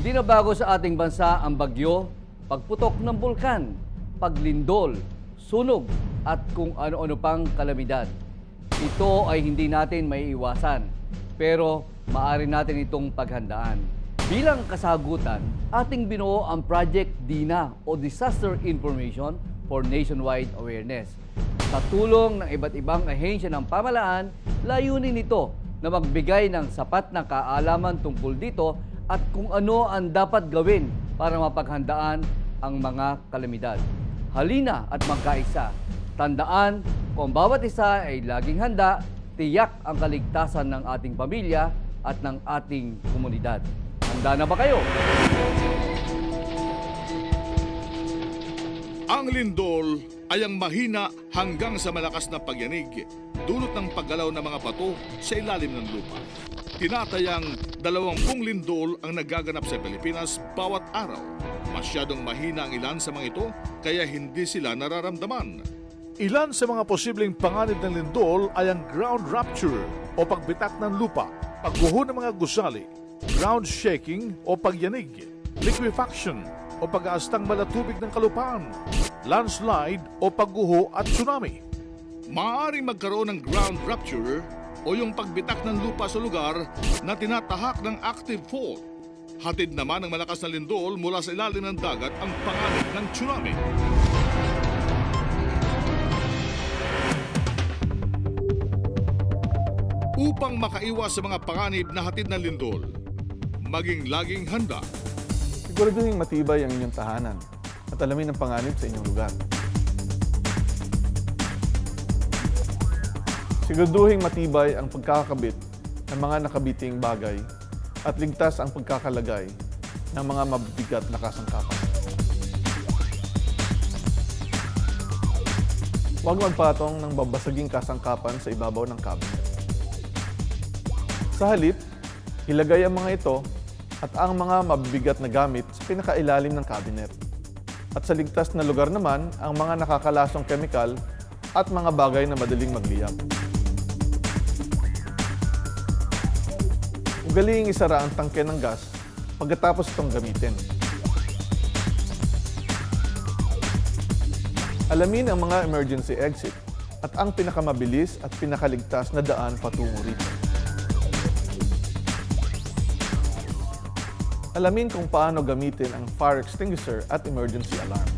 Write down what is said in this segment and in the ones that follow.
Hindi na bago sa ating bansa ang bagyo, pagputok ng bulkan, paglindol, sunog at kung ano-ano pang kalamidad. Ito ay hindi natin maiiwasan, pero maaari natin itong paghandaan. Bilang kasagutan, ating binuo ang Project DINA o Disaster Information for Nationwide Awareness. Sa tulong ng iba't ibang ahensya ng pamahalaan, layunin nito na magbigay ng sapat na kaalaman tungkol dito at kung ano ang dapat gawin para mapaghandaan ang mga kalamidad. Halina at magkaisa. Tandaan, kung bawat isa ay laging handa, tiyak ang kaligtasan ng ating pamilya at ng ating komunidad. Handa na ba kayo? Ang lindol ay ang mahina hanggang sa malakas na pagyanig, dulot ng paggalaw ng mga bato sa ilalim ng lupa. Tinatayang 20 lindol ang nagaganap sa Pilipinas bawat araw. Masyadong mahina ang ilan sa mga ito, kaya hindi sila nararamdaman. Ilan sa mga posibleng panganib ng lindol ay ang ground rupture o pagbitak ng lupa, pagguho ng mga gusali, ground shaking o pagyanig, liquefaction o pag-aastang malatubig ng kalupaan, landslide o pagguho at tsunami. Maaaring magkaroon ng ground rupture o yung pagbitak ng lupa sa lugar na tinatahak ng active fault. Hatid naman ng malakas na lindol mula sa ilalim ng dagat ang panganib ng tsunami. Upang makaiwas sa mga panganib na hatid ng lindol, maging laging handa. Siguraduhin matibay ang inyong tahanan at alamin ang panganib sa inyong lugar. Siguraduhin matibay ang pagkakabit ng mga nakabiting bagay at ligtas ang pagkakalagay ng mga mabibigat na kasangkapan. Huwag magpatong ng babasaging kasangkapan sa ibabaw ng cabinet. Sa halip, ilagay ang mga ito at ang mga mabibigat na gamit sa pinakailalim ng cabinet. At sa ligtas na lugar naman, ang mga nakakalasong kemikal at mga bagay na madaling magliyab. Ugaliing isara ang tangke ng gas pagkatapos itong gamitin. Alamin ang mga emergency exit at ang pinakamabilis at pinakaligtas na daan patungo rito. Alamin kung paano gamitin ang fire extinguisher at emergency alarm.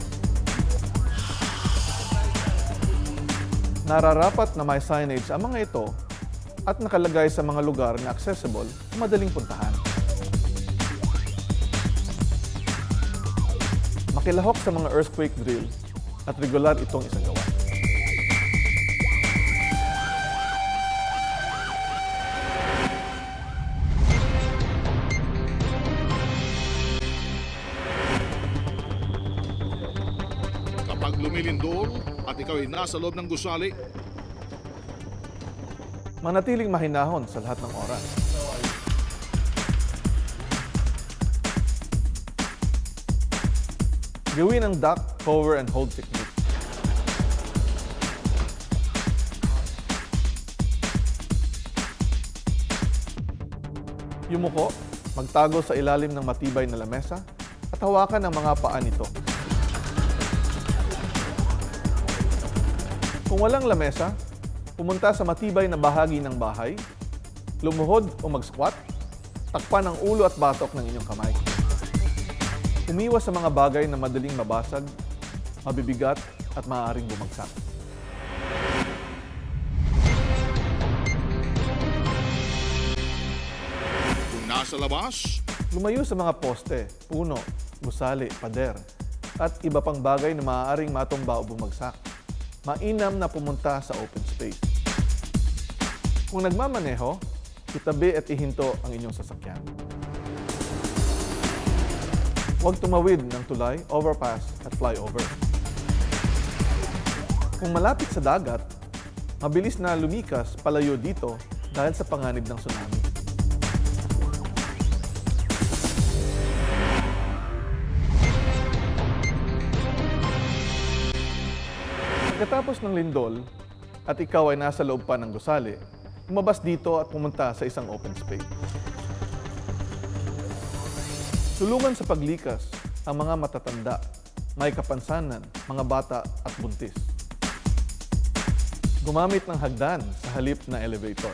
Nararapat na may signage ang mga ito at nakalagay sa mga lugar na accessible at madaling puntahan. Makilahok sa mga earthquake drill at regular itong isagawa. Kapag lumilindol at ikaw ay nasa loob ng gusali, Manatiling mahinahon sa lahat ng oras. Gawin ang duck, cover, and hold technique. Yumuko, magtago sa ilalim ng matibay na lamesa at hawakan ang mga paa nito. Kung walang lamesa, pumunta sa matibay na bahagi ng bahay, lumuhod o mag-squat, takpan ang ulo at batok ng inyong kamay. Umiwas sa mga bagay na madaling mabasag, mabibigat at maaaring bumagsak. kung nasa labas, Lumayo sa mga poste, puno, gusali, pader, at iba pang bagay na maaaring matumba o bumagsak. Mainam na pumunta sa open space. Kung nagmamaneho, itabi at ihinto ang inyong sasakyan. Huwag tumawid ng tulay, overpass at flyover. Kung malapit sa dagat, mabilis na lumikas palayo dito dahil sa panganib ng tsunami. Pagkatapos ng lindol at ikaw ay nasa loob pa ng gusali, lumabas dito at pumunta sa isang open space. Tulungan sa paglikas ang mga matatanda, may kapansanan, mga bata at buntis. Gumamit ng hagdan sa halip na elevator.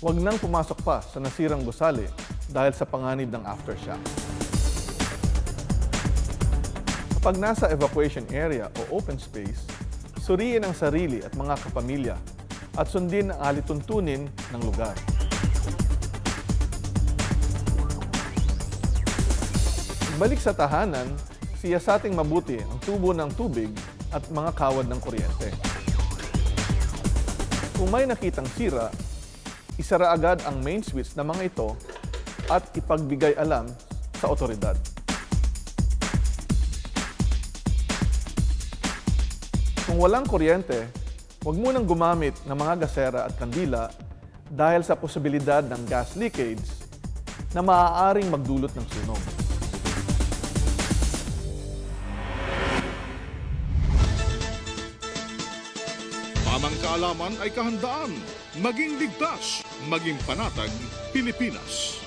Huwag nang pumasok pa sa nasirang gusali dahil sa panganib ng aftershock. Kapag nasa evacuation area o open space, suriin ang sarili at mga kapamilya at sundin ang alituntunin ng lugar. Balik sa tahanan, siyasating mabuti ang tubo ng tubig at mga kawad ng kuryente. Kung may nakitang sira, isara agad ang main switch ng mga ito at ipagbigay alam sa otoridad. Kung walang kuryente, huwag munang gumamit ng mga gasera at kandila dahil sa posibilidad ng gas leakage na maaaring magdulot ng sunog. Tamang kaalaman ay kahandaan. Maging ligtas, maging panatag, Pilipinas.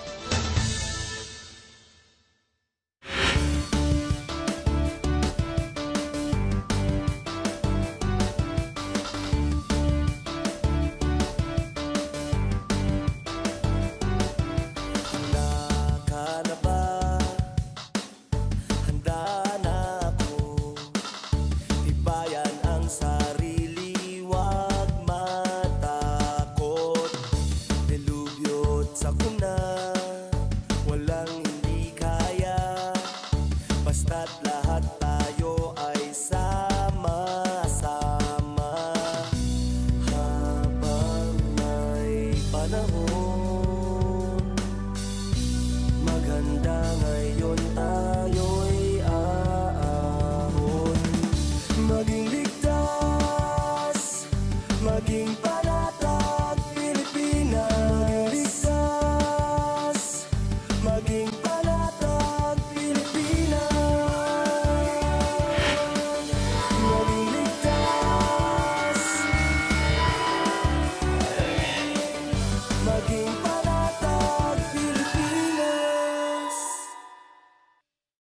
Basta't lahat tayo ay sama-sama habang may panahon. Maganda ngayon tayo'y aahon. Maging ligtas, maging